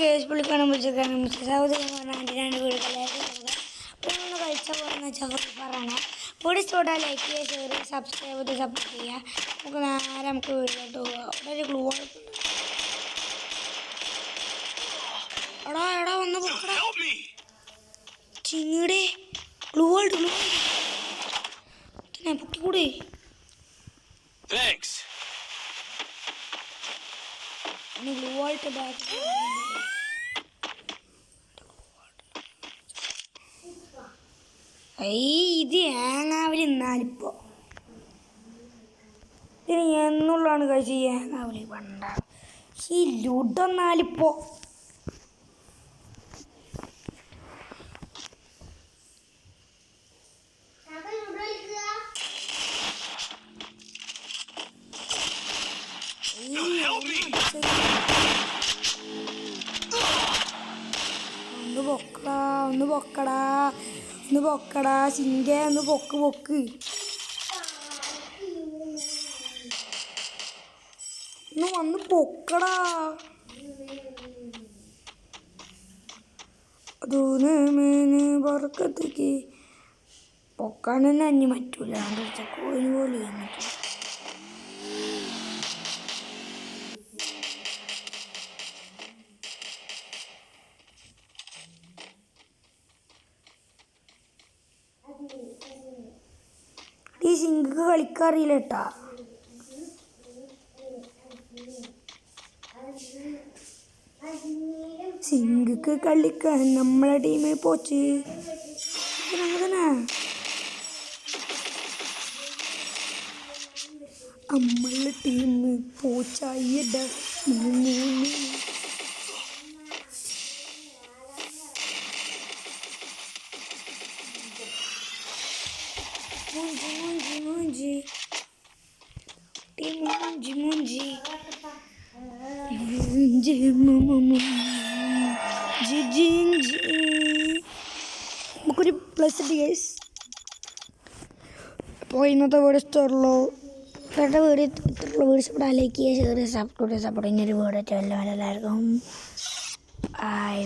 Case പുള്ളിക്കാനും വിളിച്ചിരിക്കാനും Saudi പറഞ്ഞാൽ വീടുകളിലേക്ക് അപ്പോൾ നമ്മൾ കഴിച്ച പോകുന്ന വെച്ചാൽ ഫ്രീഫയറാണ്. വീഡിയോ ഇഷ്ടപ്പെട്ടാൽ ലൈക്ക് ചെയ്യുക, ഷെയർ ചെയ്യുക, സബ്സ്ക്രൈബ് ചെയ്ത് സപ്പോർട്ട് ചെയ്യുക. നമുക്ക് വീട്ടിലോട്ട് പോകാം. അവിടെ ഒരു ഗ്ലൂ എടാ വന്ന് പൊക്കടാ ചിങ്ങടെ ഗ്ലൂ പൊക്കിക്കൂടെ. ഗ്ലൂ വാൾട്ട് ബാക്ക് ഇത് ഏങ്ങാവില് എന്നാലിപ്പോ ഇതിന് എന്നുള്ളതാണ് കഴിച്ച് ഏങ്ങാവില് പണ്ട ഈ ലുഡെന്നാലിപ്പോ ഒന്ന് പൊക്കടാ ചിങ്ക, ഒന്ന് പൊക്ക് ഒന്ന് വന്ന് പൊക്കടാ. അതൊന്ന് പറക്കത്തേക്ക് പൊക്കാൻ തന്നെ അഞ്ഞു പറ്റൂല. കോയിന് പോലെ വന്നിട്ട് ഈ സിങ്ക് കളിക്കാറില്ല കേട്ടാ. സിങ്ക് കളിക്കാൻ നമ്മളെ ടീമിൽ പോച്ച് നമ്മളെ ടീം പോച്ചായിട നമുക്കൊരു പ്ലസ് ഉണ്ട് ഗൈസ്. അപ്പോൾ ഇന്നത്തെ വീഡിയോ ഇഷ്ടമുള്ളൂ. ഇവരുടെ വീഡിയോ ഇത്രയുള്ള വീഡിയോ ഇഷ്ടപ്പെട്ടാൽ ലൈക്ക് ചെയ്യുക, ഷെയർ ചെയ്യുക, സപ്പോർട്ട് ചെയ്യുക. ഇനിയൊരു വീഡിയോ എല്ലാവർക്കും ബൈ.